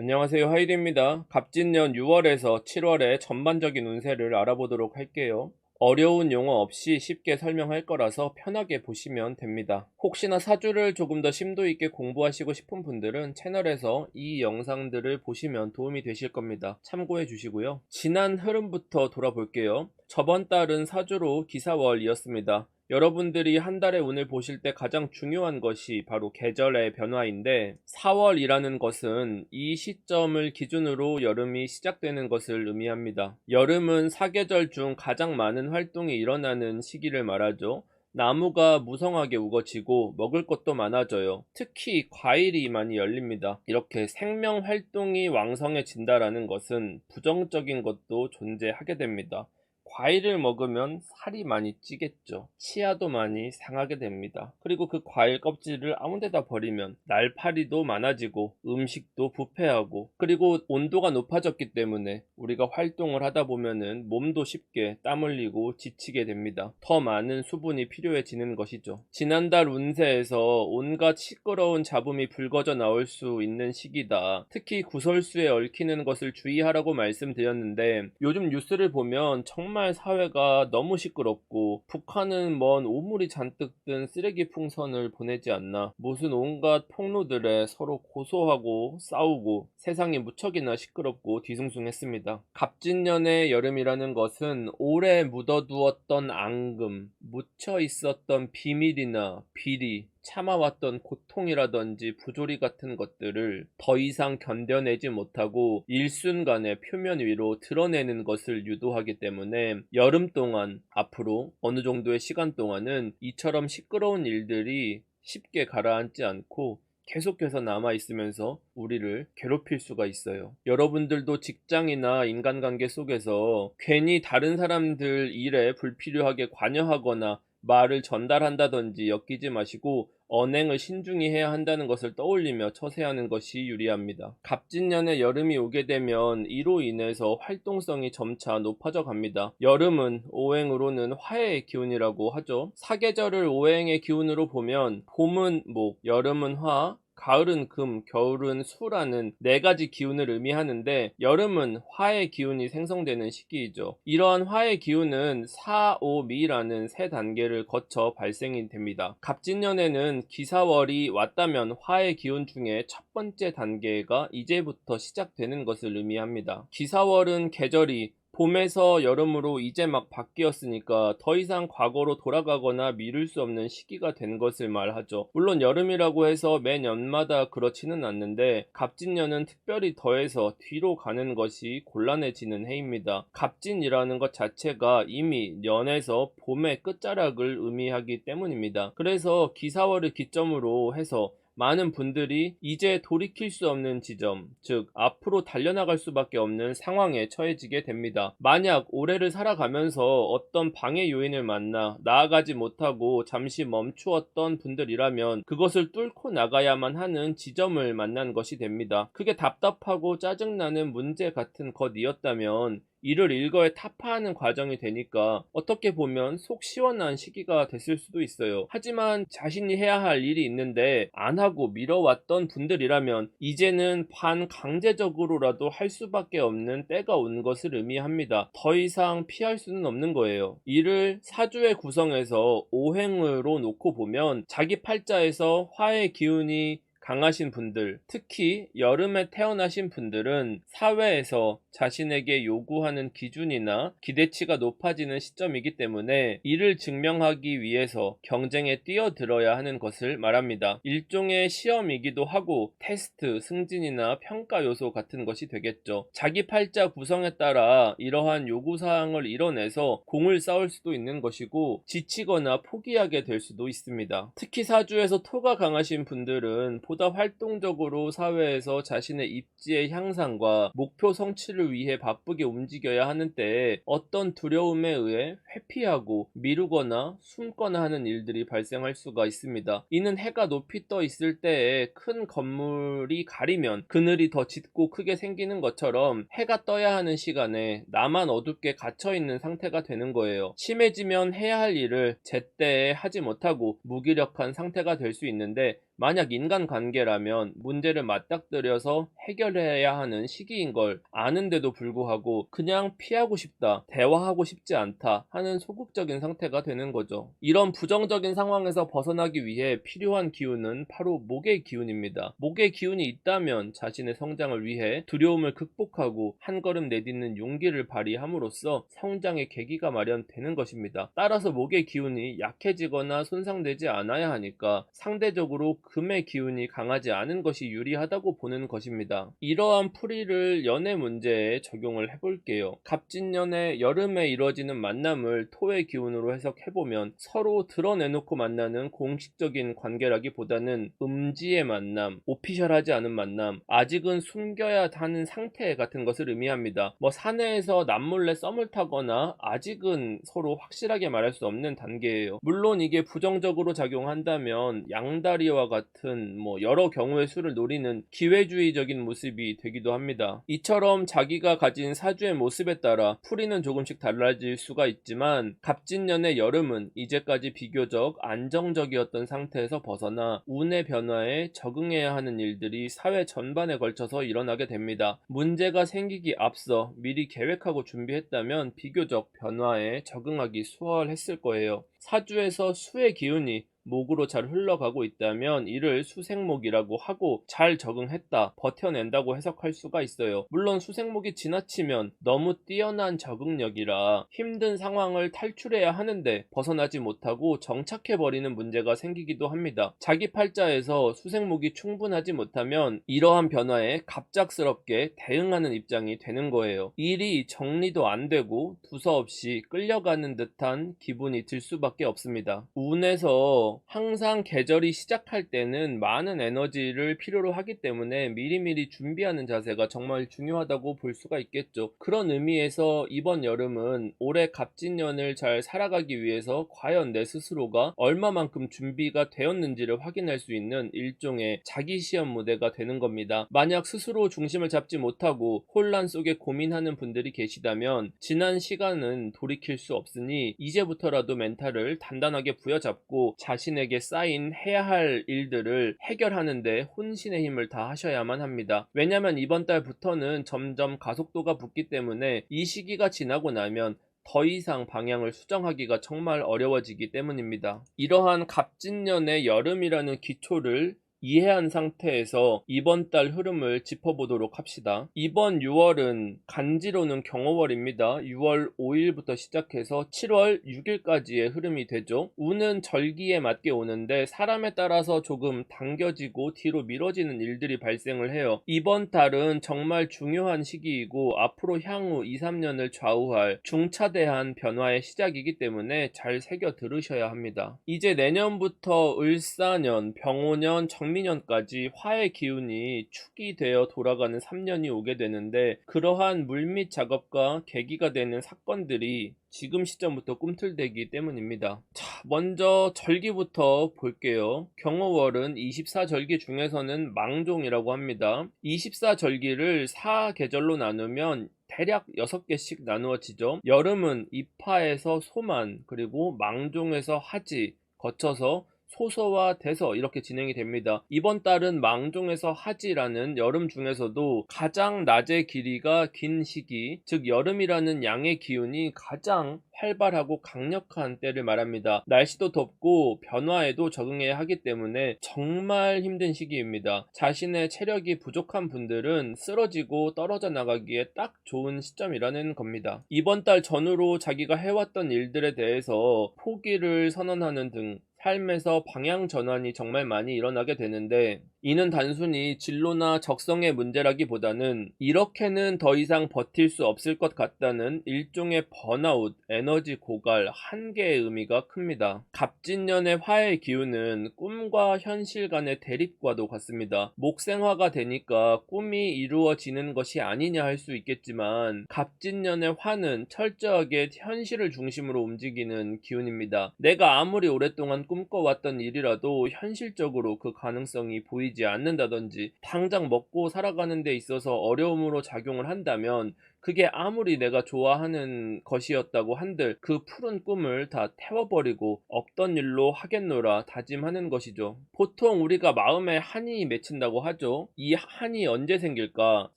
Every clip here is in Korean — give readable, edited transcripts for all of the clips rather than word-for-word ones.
안녕하세요. 하이드입니다. 갑진년 6월에서 7월의 전반적인 운세를 알아보도록 할게요. 어려운 용어 없이 쉽게 설명할 거라서 편하게 보시면 됩니다. 혹시나 사주를 조금 더 심도 있게 공부하시고 싶은 분들은 채널에서 이 영상들을 보시면 도움이 되실 겁니다. 참고해 주시고요. 지난 흐름부터 돌아볼게요. 저번 달은 사주로 기사월이었습니다. 여러분들이 한 달의 운을 보실 때 가장 중요한 것이 바로 계절의 변화인데, 4월이라는 것은 이 시점을 기준으로 여름이 시작되는 것을 의미합니다. 여름은 사계절 중 가장 많은 활동이 일어나는 시기를 말하죠. 나무가 무성하게 우거지고 먹을 것도 많아져요. 특히 과일이 많이 열립니다. 이렇게 생명 활동이 왕성해진다라는 것은 부정적인 것도 존재하게 됩니다. 과일을 먹으면 살이 많이 찌겠죠. 치아도 많이 상하게 됩니다. 그리고 그 과일 껍질을 아무 데다 버리면 날파리도 많아지고 음식도 부패하고, 그리고 온도가 높아졌기 때문에 우리가 활동을 하다 보면은 몸도 쉽게 땀 흘리고 지치게 됩니다. 더 많은 수분이 필요해지는 것이죠. 지난달 운세에서 온갖 시끄러운 잡음이 불거져 나올 수 있는 시기다. 특히 구설수에 얽히는 것을 주의하라고 말씀드렸는데, 요즘 뉴스를 보면 정말 사회가 너무 시끄럽고, 북한은 먼 오물이 잔뜩 든 쓰레기 풍선을 보내지 않나, 무슨 온갖 폭로들에 서로 고소하고 싸우고 세상이 무척이나 시끄럽고 뒤숭숭했습니다. 갑진년의 여름이라는 것은 오래 묻어두었던 앙금, 묻혀 있었던 비밀이나 비리, 참아왔던 고통이라든지 부조리 같은 것들을 더 이상 견뎌내지 못하고 일순간에 표면 위로 드러내는 것을 유도하기 때문에, 여름 동안 앞으로 어느 정도의 시간 동안은 이처럼 시끄러운 일들이 쉽게 가라앉지 않고 계속해서 남아있으면서 우리를 괴롭힐 수가 있어요. 여러분들도 직장이나 인간관계 속에서 괜히 다른 사람들 일에 불필요하게 관여하거나 말을 전달한다든지 엮이지 마시고 언행을 신중히 해야 한다는 것을 떠올리며 처세하는 것이 유리합니다. 갑진년에 여름이 오게 되면 이로 인해서 활동성이 점차 높아져 갑니다. 여름은 오행으로는 화해의 기운이라고 하죠. 사계절을 오행의 기운으로 보면 봄은 목, 여름은 화, 가을은 금, 겨울은 수라는 네 가지 기운을 의미하는데, 여름은 화의 기운이 생성되는 시기이죠. 이러한 화의 기운은 사, 오, 미라는 세 단계를 거쳐 발생이 됩니다. 갑진년에는 기사월이 왔다면 화의 기운 중에 첫 번째 단계가 이제부터 시작되는 것을 의미합니다. 기사월은 계절이 봄에서 여름으로 이제 막 바뀌었으니까 더 이상 과거로 돌아가거나 미룰 수 없는 시기가 된 것을 말하죠. 물론 여름이라고 해서 매년마다 그렇지는 않는데, 갑진년은 특별히 더해서 뒤로 가는 것이 곤란해지는 해입니다. 갑진이라는 것 자체가 이미 년에서 봄의 끝자락을 의미하기 때문입니다. 그래서 기사월을 기점으로 해서 많은 분들이 이제 돌이킬 수 없는 지점, 즉 앞으로 달려나갈 수밖에 없는 상황에 처해지게 됩니다. 만약 올해를 살아가면서 어떤 방해 요인을 만나 나아가지 못하고 잠시 멈추었던 분들이라면 그것을 뚫고 나가야만 하는 지점을 만난 것이 됩니다. 그게 답답하고 짜증나는 문제 같은 것이었다면 이를 일거에 타파하는 과정이 되니까 어떻게 보면 속 시원한 시기가 됐을 수도 있어요. 하지만 자신이 해야 할 일이 있는데 안 하고 미뤄왔던 분들이라면 이제는 반강제적으로라도 할 수밖에 없는 때가 온 것을 의미합니다. 더 이상 피할 수는 없는 거예요. 이를 사주의 구성에서 오행으로 놓고 보면, 자기 팔자에서 화의 기운이 강하신 분들, 특히 여름에 태어나신 분들은 사회에서 자신에게 요구하는 기준이나 기대치가 높아지는 시점이기 때문에 이를 증명하기 위해서 경쟁에 뛰어들어야 하는 것을 말합니다. 일종의 시험이기도 하고 테스트, 승진이나 평가 요소 같은 것이 되겠죠. 자기 팔자 구성에 따라 이러한 요구사항을 이뤄내서 공을 쌓을 수도 있는 것이고, 지치거나 포기하게 될 수도 있습니다. 특히 사주에서 토가 강하신 분들은 보다 활동적으로 사회에서 자신의 입지의 향상과 목표 성취를 위해 바쁘게 움직여야 하는 때에 어떤 두려움에 의해 회피하고 미루거나 숨거나 하는 일들이 발생할 수가 있습니다. 이는 해가 높이 떠 있을 때에 큰 건물이 가리면 그늘이 더 짙고 크게 생기는 것처럼, 해가 떠야 하는 시간에 나만 어둡게 갇혀 있는 상태가 되는 거예요. 심해지면 해야 할 일을 제때에 하지 못하고 무기력한 상태가 될 수 있는데, 만약 인간관계라면 문제를 맞닥뜨려서 해결해야 하는 시기인 걸 아는데도 불구하고 그냥 피하고 싶다, 대화하고 싶지 않다 하는 소극적인 상태가 되는 거죠. 이런 부정적인 상황에서 벗어나기 위해 필요한 기운은 바로 목의 기운입니다. 목의 기운이 있다면 자신의 성장을 위해 두려움을 극복하고 한 걸음 내딛는 용기를 발휘함으로써 성장의 계기가 마련되는 것입니다. 따라서 목의 기운이 약해지거나 손상되지 않아야 하니까 상대적으로 금의 기운이 강하지 않은 것이 유리하다고 보는 것입니다. 이러한 풀이를 연애 문제에 적용을 해볼게요. 갑진년의 여름에 이루어지는 만남을 토의 기운으로 해석해보면 서로 드러내놓고 만나는 공식적인 관계라기보다는 음지의 만남, 오피셜하지 않은 만남, 아직은 숨겨야 하는 상태 같은 것을 의미합니다. 사내에서 남몰래 썸을 타거나 아직은 서로 확실하게 말할 수 없는 단계예요. 물론 이게 부정적으로 작용한다면 양다리와 같은 여러 경우의 수를 노리는 기회주의적인 모습이 되기도 합니다. 이처럼 자기가 가진 사주의 모습에 따라 풀이는 조금씩 달라질 수가 있지만 갑진년의 여름은 이제까지 비교적 안정적이었던 상태에서 벗어나 운의 변화에 적응해야 하는 일들이 사회 전반에 걸쳐서 일어나게 됩니다. 문제가 생기기 앞서 미리 계획하고 준비했다면 비교적 변화에 적응하기 수월했을 거예요. 사주에서 수의 기운이 목으로 잘 흘러가고 있다면 이를 수생목이라고 하고 잘 적응했다, 버텨낸다고 해석할 수가 있어요. 물론 수생목이 지나치면 너무 뛰어난 적응력이라 힘든 상황을 탈출해야 하는데 벗어나지 못하고 정착해버리는 문제가 생기기도 합니다. 자기 팔자에서 수생목이 충분하지 못하면 이러한 변화에 갑작스럽게 대응하는 입장이 되는 거예요. 일이 정리도 안 되고 두서없이 끌려가는 듯한 기분이 들 수밖에 없습니다. 운에서 항상 계절이 시작할 때는 많은 에너지를 필요로 하기 때문에 미리미리 준비하는 자세가 정말 중요하다고 볼 수가 있겠죠. 그런 의미에서 이번 여름은 올해 갑진년을 잘 살아가기 위해서 과연 내 스스로가 얼마만큼 준비가 되었는지를 확인할 수 있는 일종의 자기시험 무대가 되는 겁니다. 만약 스스로 중심을 잡지 못하고 혼란 속에 고민하는 분들이 계시다면 지난 시간은 돌이킬 수 없으니 이제부터라도 멘탈을 단단하게 부여잡고 자신에게 쌓인 해야 할 일들을 해결하는 데 혼신의 힘을 다하셔야만 합니다. 왜냐하면 이번 달부터는 점점 가속도가 붙기 때문에 이 시기가 지나고 나면 더 이상 방향을 수정하기가 정말 어려워지기 때문입니다. 이러한 갑진년의 여름이라는 기초를 이해한 상태에서 이번 달 흐름을 짚어보도록 합시다. 이번 6월은 간지로는 경호월입니다. 6월 5일부터 시작해서 7월 6일까지의 흐름이 되죠. 운은 절기에 맞게 오는데 사람에 따라서 조금 당겨지고 뒤로 미뤄지는 일들이 발생을 해요. 이번 달은 정말 중요한 시기이고 앞으로 향후 2, 3년을 좌우할 중차대한 변화의 시작이기 때문에 잘 새겨 들으셔야 합니다. 이제 내년부터 을사년, 병오년, 정미년까지 화의 기운이 축이 되어 돌아가는 3년이 오게 되는데 그러한 물밑 작업과 계기가 되는 사건들이 지금 시점부터 꿈틀대기 때문입니다. 자, 먼저 절기부터 볼게요. 경호월은 24절기 중에서는 망종이라고 합니다. 24절기를 4계절로 나누면 대략 6개씩 나누어지죠. 여름은 입하에서 소만, 그리고 망종에서 하지, 거쳐서 소서와 대서 이렇게 진행이 됩니다. 이번 달은 망종에서 하지라는 여름 중에서도 가장 낮의 길이가 긴 시기, 즉 여름이라는 양의 기운이 가장 활발하고 강력한 때를 말합니다. 날씨도 덥고 변화에도 적응해야 하기 때문에 정말 힘든 시기입니다. 자신의 체력이 부족한 분들은 쓰러지고 떨어져 나가기에 딱 좋은 시점이라는 겁니다. 이번 달 전후로 자기가 해왔던 일들에 대해서 포기를 선언하는 등 삶에서 방향 전환이 정말 많이 일어나게 되는데 이는 단순히 진로나 적성의 문제라기보다는 이렇게는 더 이상 버틸 수 없을 것 같다는 일종의 번아웃, 에너지 고갈, 한계의 의미가 큽니다. 갑진년의 화의 기운은 꿈과 현실 간의 대립과도 같습니다. 목생화가 되니까 꿈이 이루어지는 것이 아니냐 할 수 있겠지만 갑진년의 화는 철저하게 현실을 중심으로 움직이는 기운입니다. 내가 아무리 오랫동안 꿈꿔왔던 일이라도 현실적으로 그 가능성이 보이지 않는다든지 당장 먹고 살아가는 데 있어서 어려움으로 작용을 한다면 그게 아무리 내가 좋아하는 것이었다고 한들 그 푸른 꿈을 다 태워버리고 없던 일로 하겠노라 다짐하는 것이죠. 보통 우리가 마음에 한이 맺힌다고 하죠. 이 한이 언제 생길까?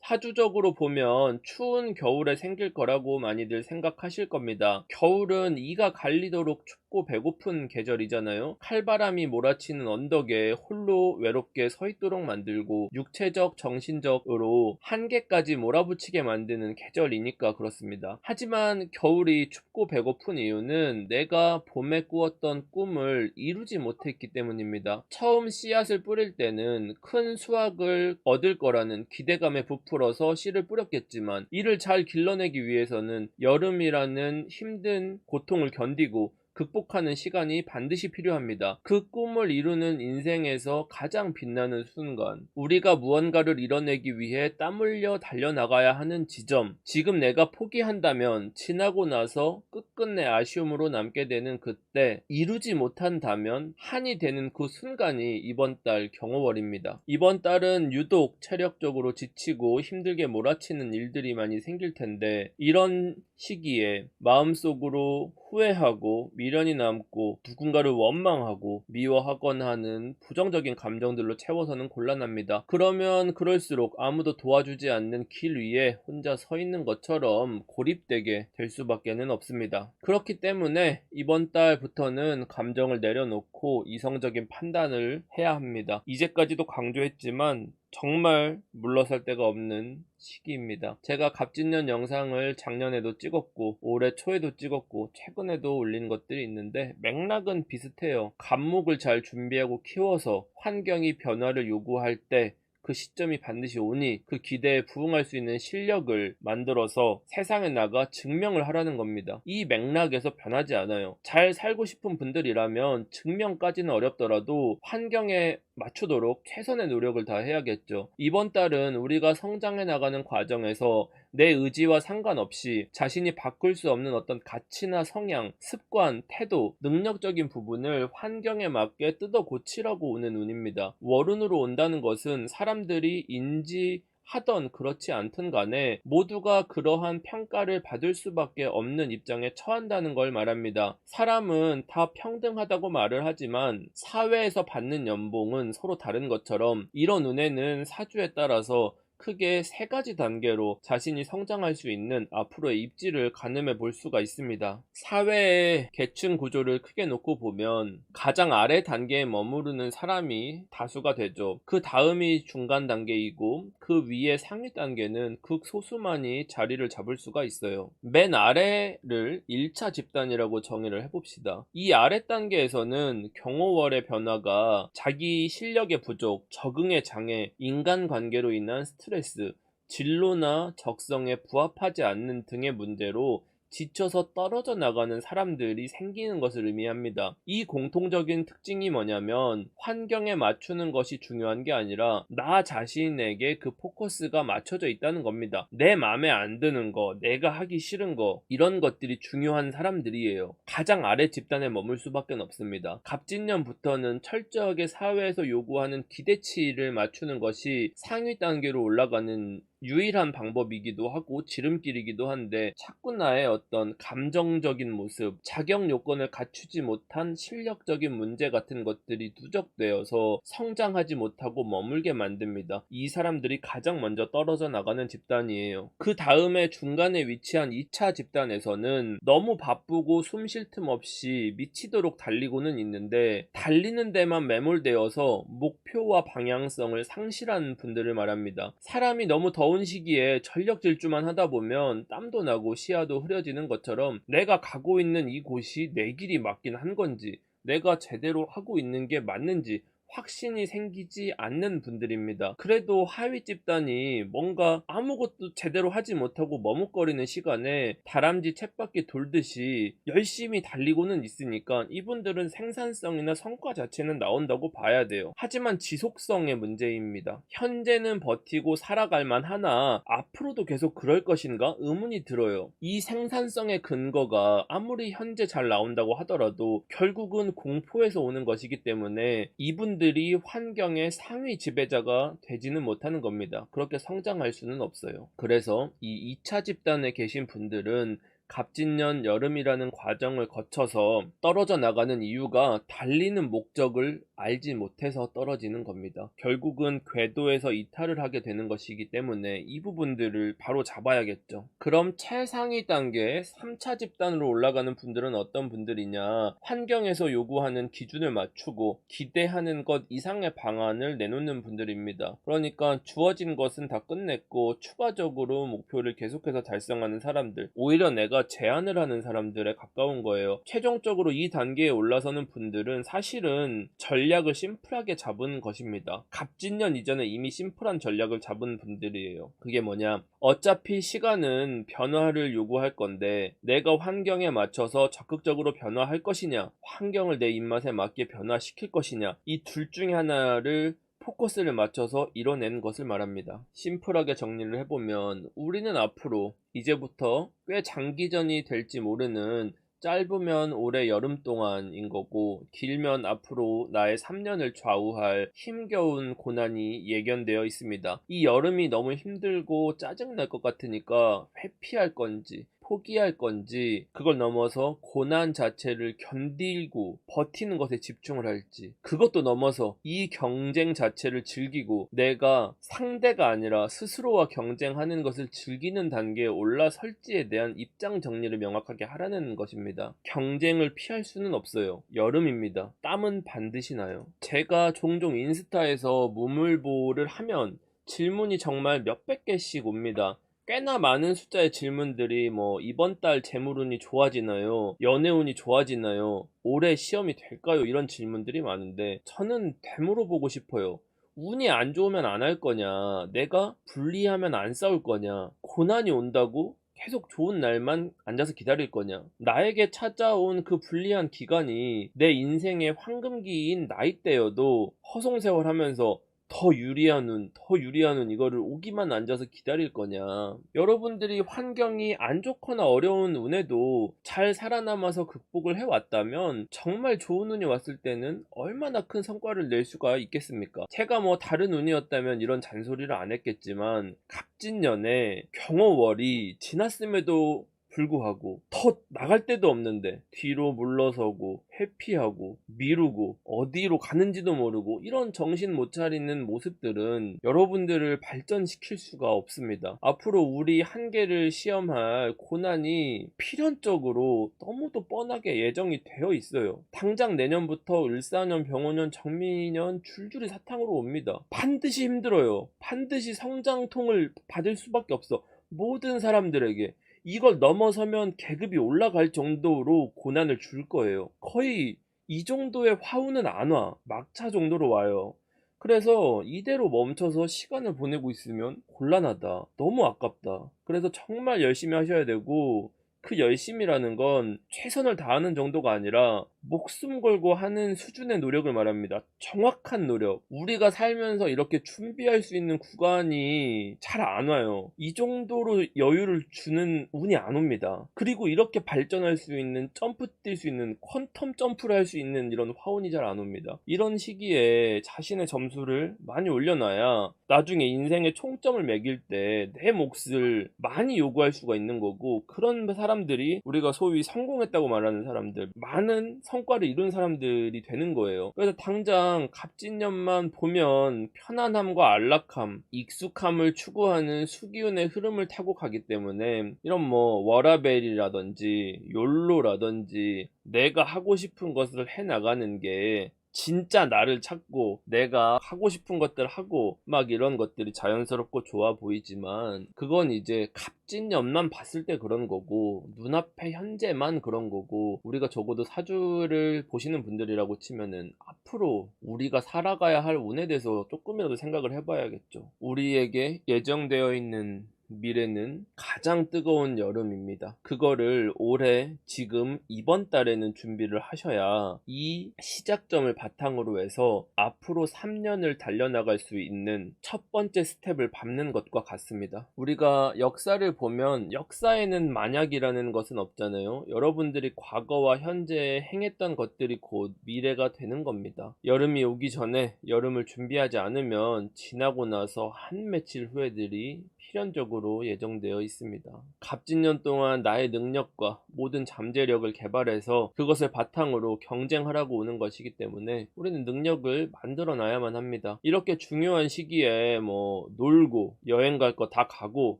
사주적으로 보면 추운 겨울에 생길 거라고 많이들 생각하실 겁니다. 겨울은 이가 갈리도록 춥고 배고픈 계절이잖아요. 칼바람이 몰아치는 언덕에 홀로 외롭게 서 있도록 만들고 육체적, 정신적으로 한계까지 몰아붙이게 만드는 계절이니까 그렇습니다. 하지만 겨울이 춥고 배고픈 이유는 내가 봄에 꾸었던 꿈을 이루지 못했기 때문입니다. 처음 씨앗을 뿌릴 때는 큰 수확을 얻을 거라는 기대감에 부풀어서 씨를 뿌렸겠지만 이를 잘 길러내기 위해서는 여름이라는 힘든 고통을 견디고 극복하는 시간이 반드시 필요합니다. 그 꿈을 이루는 인생에서 가장 빛나는 순간, 우리가 무언가를 이뤄내기 위해 땀 흘려 달려나가야 하는 지점, 지금 내가 포기한다면 지나고 나서 끝끝내 아쉬움으로 남게 되는 그때, 이루지 못한다면 한이 되는 그 순간이 이번 달 경호월입니다. 이번 달은 유독 체력적으로 지치고 힘들게 몰아치는 일들이 많이 생길 텐데, 이런 시기에 마음속으로 후회하고 미련이 남고 누군가를 원망하고 미워하거나 하는 부정적인 감정들로 채워서는 곤란합니다. 그러면 그럴수록 아무도 도와주지 않는 길 위에 혼자 서 있는 것처럼 고립되게 될 수밖에는 없습니다. 그렇기 때문에 이번 달부터는 감정을 내려놓고 이성적인 판단을 해야 합니다. 이제까지도 강조했지만 정말 물러설 데가 없는 시기입니다. 제가 갑진년 영상을 작년에도 찍었고 올해 초에도 찍었고 최근에도 올린 것들이 있는데 맥락은 비슷해요. 갑목을 잘 준비하고 키워서 환경이 변화를 요구할 때 그 시점이 반드시 오니 그 기대에 부응할 수 있는 실력을 만들어서 세상에 나가 증명을 하라는 겁니다. 이 맥락에서 변하지 않아요. 잘 살고 싶은 분들이라면 증명까지는 어렵더라도 환경에 맞추도록 최선의 노력을 다 해야겠죠. 이번 달은 우리가 성장해 나가는 과정에서 내 의지와 상관없이 자신이 바꿀 수 없는 어떤 가치나 성향, 습관, 태도, 능력적인 부분을 환경에 맞게 뜯어 고치라고 오는 운입니다. 월운으로 온다는 것은 사람들이 인지하던 그렇지 않든 간에 모두가 그러한 평가를 받을 수밖에 없는 입장에 처한다는 걸 말합니다. 사람은 다 평등하다고 말을 하지만 사회에서 받는 연봉은 서로 다른 것처럼 이런 운에는 사주에 따라서 크게 세 가지 단계로 자신이 성장할 수 있는 앞으로의 입지를 가늠해 볼 수가 있습니다. 사회의 계층 구조를 크게 놓고 보면 가장 아래 단계에 머무르는 사람이 다수가 되죠. 그 다음이 중간 단계이고 그 위에 상위 단계는 극소수만이 자리를 잡을 수가 있어요. 맨 아래를 1차 집단이라고 정의를 해봅시다. 이 아래 단계에서는 경호월의 변화가 자기 실력의 부족, 적응의 장애, 인간관계로 인한 스트레스, 진로나 적성에 부합하지 않는 등의 문제로 지쳐서 떨어져 나가는 사람들이 생기는 것을 의미합니다. 이 공통적인 특징이 뭐냐면 환경에 맞추는 것이 중요한 게 아니라 나 자신에게 그 포커스가 맞춰져 있다는 겁니다. 내 마음에 안 드는 거, 내가 하기 싫은 거, 이런 것들이 중요한 사람들이에요. 가장 아래 집단에 머물 수밖에 없습니다. 갑진년부터는 철저하게 사회에서 요구하는 기대치를 맞추는 것이 상위 단계로 올라가는 유일한 방법이기도 하고 지름길이기도 한데 자꾸 나의 어떤 감정적인 모습, 자격 요건을 갖추지 못한 실력적인 문제 같은 것들이 누적되어서 성장하지 못하고 머물게 만듭니다. 이 사람들이 가장 먼저 떨어져 나가는 집단이에요. 그 다음에 중간에 위치한 2차 집단에서는 너무 바쁘고 숨 쉴 틈 없이 미치도록 달리고는 있는데 달리는 데만 매몰되어서 목표와 방향성을 상실하는 분들을 말합니다. 사람이 너무 더운 시기에 전력 질주만 하다 보면 땀도 나고 시야도 흐려지는 것처럼 내가 가고 있는 이곳이 내 길이 맞긴 한 건지 내가 제대로 하고 있는 게 맞는지 확신이 생기지 않는 분들입니다. 그래도 하위 집단이 뭔가 아무것도 제대로 하지 못하고 머뭇거리는 시간에 다람쥐 쳇바퀴 돌듯이 열심히 달리고는 있으니까 이분들은 생산성이나 성과 자체는 나온다고 봐야 돼요. 하지만 지속성의 문제입니다. 현재는 버티고 살아갈 만하나 앞으로도 계속 그럴 것인가 의문이 들어요. 이 생산성의 근거가 아무리 현재 잘 나온다고 하더라도 결국은 공포에서 오는 것이기 때문에 이분들 이분들이 환경의 상위 지배자가 되지는 못하는 겁니다. 그렇게 성장할 수는 없어요. 그래서 이 2차 집단에 계신 분들은 갑진년 여름이라는 과정을 거쳐서 떨어져 나가는 이유가 달리는 목적을 알지 못해서 떨어지는 겁니다. 결국은 궤도에서 이탈을 하게 되는 것이기 때문에 이 부분들을 바로 잡아야겠죠. 그럼 최상위 단계 3차 집단으로 올라가는 분들은 어떤 분들이냐? 환경에서 요구하는 기준을 맞추고 기대하는 것 이상의 방안을 내놓는 분들입니다. 그러니까 주어진 것은 다 끝냈고 추가적으로 목표를 계속해서 달성하는 사람들, 오히려 내가 제안을 하는 사람들에 가까운 거예요. 최종적으로 이 단계에 올라서는 분들은 사실은 전략을 심플하게 잡은 것입니다. 갑진년 이전에 이미 심플한 전략을 잡은 분들이에요. 그게 뭐냐? 어차피 시간은 변화를 요구할 건데 내가 환경에 맞춰서 적극적으로 변화할 것이냐, 환경을 내 입맛에 맞게 변화시킬 것이냐, 이 둘 중에 하나를 포커스를 맞춰서 이뤄낸 것을 말합니다. 심플하게 정리를 해보면 우리는 앞으로 이제부터 꽤 장기전이 될지 모르는, 짧으면 올해 여름 동안인 거고 길면 앞으로 나의 3년을 좌우할 힘겨운 고난이 예견되어 있습니다. 이 여름이 너무 힘들고 짜증날 것 같으니까 회피할 건지 포기할 건지, 그걸 넘어서 고난 자체를 견디고 버티는 것에 집중을 할지, 그것도 넘어서 이 경쟁 자체를 즐기고 내가 상대가 아니라 스스로와 경쟁하는 것을 즐기는 단계에 올라설지에 대한 입장 정리를 명확하게 하라는 것입니다. 경쟁을 피할 수는 없어요. 여름입니다. 땀은 반드시 나요. 제가 종종 인스타에서 무물보를 하면 질문이 정말 몇백 개씩 옵니다. 꽤나 많은 숫자의 질문들이 이번 달 재물운이 좋아지나요? 연애운이 좋아지나요? 올해 시험이 될까요? 이런 질문들이 많은데 저는 되물어보고 싶어요. 운이 안 좋으면 안 할 거냐? 내가 불리하면 안 싸울 거냐? 고난이 온다고 계속 좋은 날만 앉아서 기다릴 거냐? 나에게 찾아온 그 불리한 기간이 내 인생의 황금기인 나이대여도 허송세월 하면서 더 유리한 운 이거를 오기만 앉아서 기다릴 거냐. 여러분들이 환경이 안 좋거나 어려운 운에도 잘 살아남아서 극복을 해왔다면 정말 좋은 운이 왔을 때는 얼마나 큰 성과를 낼 수가 있겠습니까? 제가 다른 운이었다면 이런 잔소리를 안 했겠지만 갑진년에 경호월이 지났음에도 불구하고 더 나갈 데도 없는데 뒤로 물러서고 회피하고 미루고 어디로 가는지도 모르고 이런 정신 못 차리는 모습들은 여러분들을 발전시킬 수가 없습니다. 앞으로 우리 한계를 시험할 고난이 필연적으로 너무도 뻔하게 예정이 되어 있어요. 당장 내년부터 을사년, 병오년, 정미년 줄줄이 사탕으로 옵니다. 반드시 힘들어요. 반드시 성장통을 받을 수밖에 없어. 모든 사람들에게. 이걸 넘어서면 계급이 올라갈 정도로 고난을 줄 거예요. 거의 이 정도의 화운은 안 와. 막차 정도로 와요. 그래서 이대로 멈춰서 시간을 보내고 있으면 곤란하다. 너무 아깝다. 그래서 정말 열심히 하셔야 되고, 그 열심이라는 건 최선을 다하는 정도가 아니라 목숨 걸고 하는 수준의 노력을 말합니다. 정확한 노력. 우리가 살면서 이렇게 준비할 수 있는 구간이 잘 안 와요. 이 정도로 여유를 주는 운이 안 옵니다. 그리고 이렇게 발전할 수 있는, 점프 뛸 수 있는, 퀀텀 점프를 할 수 있는 이런 화운이 잘 안 옵니다. 이런 시기에 자신의 점수를 많이 올려놔야 나중에 인생의 총점을 매길 때 내 몫을 많이 요구할 수가 있는 거고, 그런 사람들이 우리가 소위 성공했다고 말하는 사람들, 많은 성과를 이룬 사람들이 되는 거예요. 그래서 당장 갑진년만 보면 편안함과 안락함, 익숙함을 추구하는 수기운의 흐름을 타고 가기 때문에 이런 워라벨이라든지 욜로라든지 내가 하고 싶은 것을 해나가는 게 진짜 나를 찾고 내가 하고 싶은 것들 하고 막 이런 것들이 자연스럽고 좋아 보이지만, 그건 이제 갑진년만 봤을 때 그런 거고 눈앞의 현재만 그런 거고, 우리가 적어도 사주를 보시는 분들이라고 치면은 앞으로 우리가 살아가야 할 운에 대해서 조금이라도 생각을 해봐야겠죠. 우리에게 예정되어 있는 미래는 가장 뜨거운 여름입니다. 그거를 올해 지금 이번 달에는 준비를 하셔야 이 시작점을 바탕으로 해서 앞으로 3년을 달려나갈 수 있는 첫 번째 스텝을 밟는 것과 같습니다. 우리가 역사를 보면 역사에는 만약이라는 것은 없잖아요. 여러분들이 과거와 현재에 행했던 것들이 곧 미래가 되는 겁니다. 여름이 오기 전에 여름을 준비하지 않으면 지나고 나서 한 며칠 후에들이 필연적으로 예정되어 있습니다. 갑진년 동안 나의 능력과 모든 잠재력을 개발해서 그것을 바탕으로 경쟁하라고 오는 것이기 때문에 우리는 능력을 만들어 놔야만 합니다. 이렇게 중요한 시기에 놀고 여행 갈 거 다 가고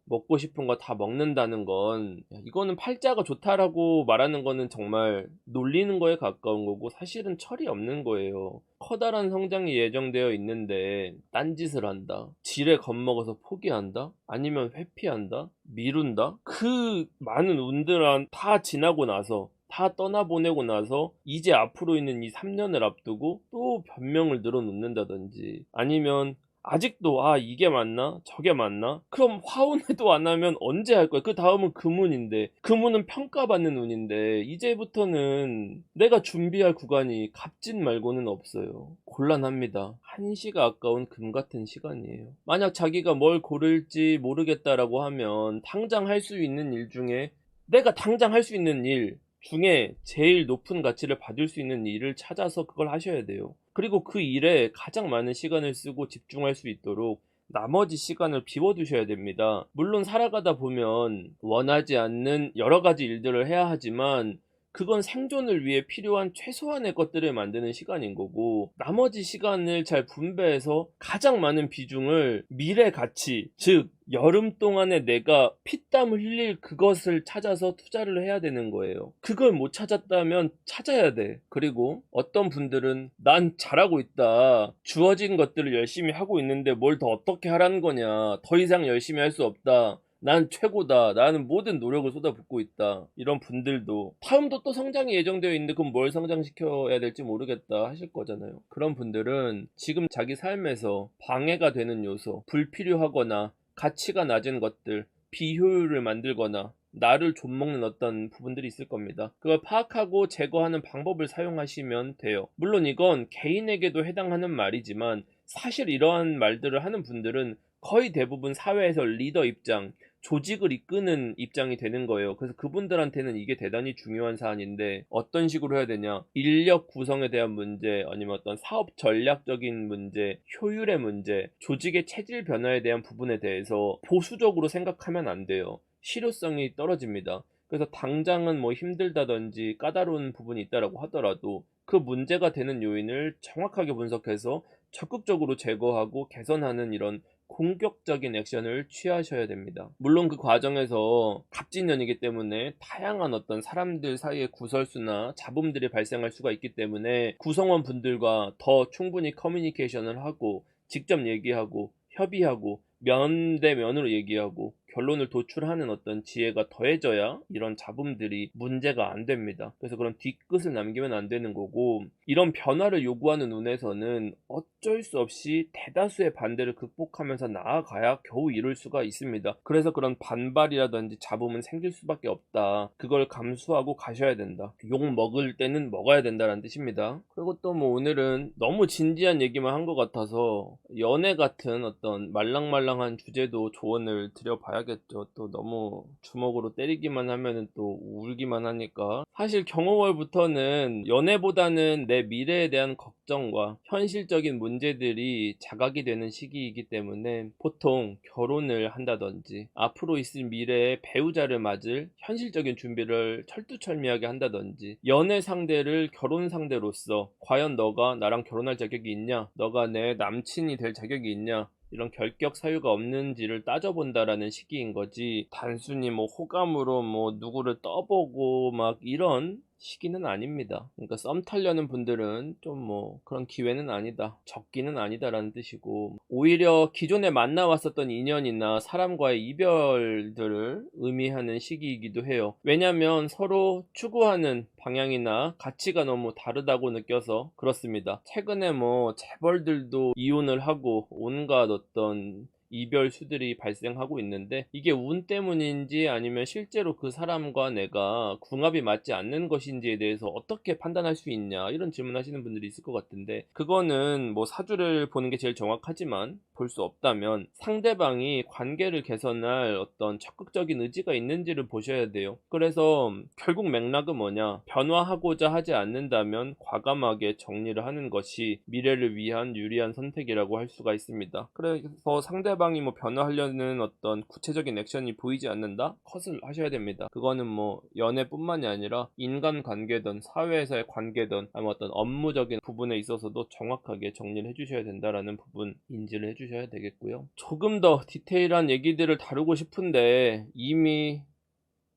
먹고 싶은 거 다 먹는다는 건, 이거는 팔자가 좋다라고 말하는 거는 정말 놀리는 거에 가까운 거고 사실은 철이 없는 거예요. 커다란 성장이 예정되어 있는데 딴짓을 한다, 지레 겁먹어서 포기한다, 아니면 회피한다, 미룬다, 그 많은 운들은 다 지나고 나서, 다 떠나보내고 나서 이제 앞으로 있는 이 3년을 앞두고 또 변명을 늘어놓는다든지, 아니면 아직도 이게 맞나 저게 맞나, 그럼 화운에도 안 하면 언제 할 거야? 그 다음은 금운인데, 금운은 평가받는 운인데 이제부터는 내가 준비할 구간이 갑진 말고는 없어요. 곤란합니다. 한시가 아까운 금 같은 시간이에요. 만약 자기가 뭘 고를지 모르겠다라고 하면 당장 할 수 있는 일 중에, 내가 당장 할 수 있는 일 중에 제일 높은 가치를 받을 수 있는 일을 찾아서 그걸 하셔야 돼요. 그리고 그 일에 가장 많은 시간을 쓰고 집중할 수 있도록 나머지 시간을 비워두셔야 됩니다. 물론 살아가다 보면 원하지 않는 여러 가지 일들을 해야 하지만 그건 생존을 위해 필요한 최소한의 것들을 만드는 시간인 거고, 나머지 시간을 잘 분배해서 가장 많은 비중을 미래 가치, 즉 여름 동안에 내가 피땀을 흘릴 그것을 찾아서 투자를 해야 되는 거예요. 그걸 못 찾았다면 찾아야 돼. 그리고 어떤 분들은 난 잘하고 있다, 주어진 것들을 열심히 하고 있는데 뭘 더 어떻게 하라는 거냐, 더 이상 열심히 할 수 없다, 난 최고다, 나는 모든 노력을 쏟아붓고 있다, 이런 분들도 다음도 또 성장이 예정되어 있는데 그럼 뭘 성장시켜야 될지 모르겠다 하실 거잖아요. 그런 분들은 지금 자기 삶에서 방해가 되는 요소, 불필요하거나 가치가 낮은 것들, 비효율을 만들거나 나를 좀먹는 어떤 부분들이 있을 겁니다. 그걸 파악하고 제거하는 방법을 사용하시면 돼요. 물론 이건 개인에게도 해당하는 말이지만 사실 이러한 말들을 하는 분들은 거의 대부분 사회에서 리더 입장, 조직을 이끄는 입장이 되는 거예요. 그래서 그분들한테는 이게 대단히 중요한 사안인데, 어떤 식으로 해야 되냐, 인력 구성에 대한 문제, 아니면 어떤 사업 전략적인 문제, 효율의 문제, 조직의 체질 변화에 대한 부분에 대해서 보수적으로 생각하면 안 돼요. 실효성이 떨어집니다. 그래서 당장은 힘들다든지 까다로운 부분이 있다라고 하더라도 그 문제가 되는 요인을 정확하게 분석해서 적극적으로 제거하고 개선하는 이런 공격적인 액션을 취하셔야 됩니다. 물론 그 과정에서 갑진년이기 때문에 다양한 어떤 사람들 사이의 구설수나 잡음들이 발생할 수가 있기 때문에 구성원 분들과 더 충분히 커뮤니케이션을 하고 직접 얘기하고 협의하고 면 대 면으로 얘기하고 결론을 도출하는 어떤 지혜가 더해져야 이런 잡음들이 문제가 안 됩니다. 그래서 그런 뒤끝을 남기면 안 되는 거고, 이런 변화를 요구하는 운에서는 어쩔 수 없이 대다수의 반대를 극복하면서 나아가야 겨우 이룰 수가 있습니다. 그래서 그런 반발이라든지 잡음은 생길 수밖에 없다. 그걸 감수하고 가셔야 된다. 욕 먹을 때는 먹어야 된다는 뜻입니다. 그리고 또 오늘은 너무 진지한 얘기만 한 것 같아서 연애 같은 어떤 말랑말랑한 주제도 조언을 드려봐야겠죠. 또 너무 주먹으로 때리기만 하면은 또 울기만 하니까. 사실 경호월부터는 연애보다는 내 미래에 대한 걱정과 현실적인 문제들이 자각이 되는 시기이기 때문에 보통 결혼을 한다든지 앞으로 있을 미래의 배우자를 맞을 현실적인 준비를 철두철미하게 한다든지, 연애 상대를 결혼 상대로서 과연 너가 나랑 결혼할 자격이 있냐, 너가 내 남친이 될 자격이 있냐, 이런 결격 사유가 없는지를 따져본다라는 시기인 거지, 단순히 호감으로 누구를 떠보고 이런 시기는 아닙니다. 그러니까 썸 타려는 분들은 좀 그런 기회는 아니다, 적기는 아니다라는 뜻이고, 오히려 기존에 만나왔었던 인연이나 사람과의 이별들을 의미하는 시기이기도 해요. 왜냐면 서로 추구하는 방향이나 가치가 너무 다르다고 느껴서 그렇습니다. 최근에 재벌들도 이혼을 하고 온갖 어떤 이별수들이 발생하고 있는데, 이게 운 때문인지 아니면 실제로 그 사람과 내가 궁합이 맞지 않는 것인지에 대해서 어떻게 판단할 수 있냐, 이런 질문하시는 분들이 있을 것 같은데, 그거는 뭐 사주를 보는 게 제일 정확하지만 볼 수 없다면 상대방이 관계를 개선할 어떤 적극적인 의지가 있는지를 보셔야 돼요. 그래서 결국 맥락은 뭐냐, 변화하고자 하지 않는다면 과감하게 정리를 하는 것이 미래를 위한 유리한 선택이라고 할 수가 있습니다. 그래서 상대방이 뭐 변화하려는 어떤 구체적인 액션이 보이지 않는다? 컷을 하셔야 됩니다. 그거는 뭐 연애뿐만이 아니라 인간관계든 사회에서의 관계든 아니면 어떤 업무적인 부분에 있어서도 정확하게 정리를 해주셔야 된다라는 부분 인지를 해주셔야 되겠고요. 조금 더 디테일한 얘기들을 다루고 싶은데 이미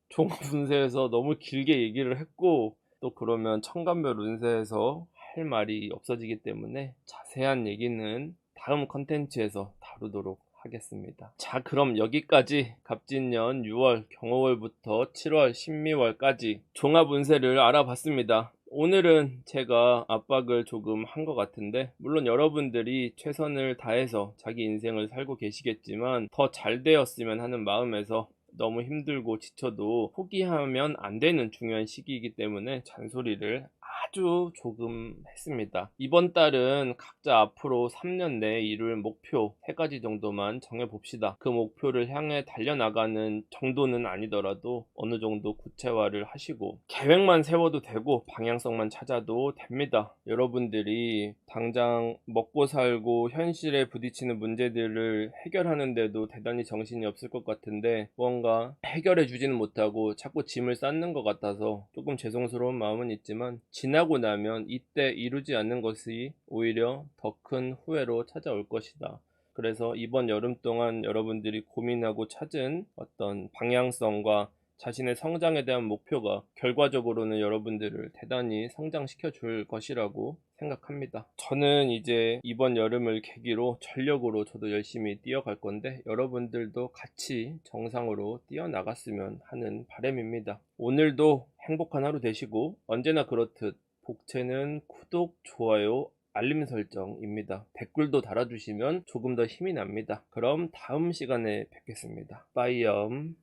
종합운세에서 너무 길게 얘기를 했고, 또 그러면 천간별 운세에서 할 말이 없어지기 때문에 자세한 얘기는 다음 컨텐츠에서 다루도록 하겠습니다. 자, 그럼 여기까지 갑진년 6월 경호월부터 7월 신미월까지 종합운세를 알아봤습니다. 오늘은 제가 압박을 조금 한 것 같은데, 물론 여러분들이 최선을 다해서 자기 인생을 살고 계시겠지만 더 잘 되었으면 하는 마음에서 너무 힘들고 지쳐도 포기하면 안 되는 중요한 시기이기 때문에 잔소리를 아주 조금 했습니다. 이번 달은 각자 앞으로 3년 내에 이룰 목표 3가지 정도만 정해봅시다. 그 목표를 향해 달려나가는 정도는 아니더라도 어느 정도 구체화를 하시고 계획만 세워도 되고 방향성만 찾아도 됩니다. 여러분들이 당장 먹고 살고 현실에 부딪히는 문제들을 해결하는데도 대단히 정신이 없을 것 같은데 뭔가 해결해 주지는 못하고 자꾸 짐을 쌓는 것 같아서 조금 죄송스러운 마음은 있지만, 지나고 나면 이때 이루지 않는 것이 오히려 더 큰 후회로 찾아올 것이다. 그래서 이번 여름 동안 여러분들이 고민하고 찾은 어떤 방향성과 자신의 성장에 대한 목표가 결과적으로는 여러분들을 대단히 성장시켜 줄 것이라고 생각합니다. 저는 이제 이번 여름을 계기로 전력으로 저도 열심히 뛰어갈 건데, 여러분들도 같이 정상으로 뛰어나갔으면 하는 바람입니다. 오늘도 행복한 하루 되시고, 언제나 그렇듯 복채는 구독, 좋아요, 알림 설정입니다. 댓글도 달아주시면 조금 더 힘이 납니다. 그럼 다음 시간에 뵙겠습니다. 빠이염.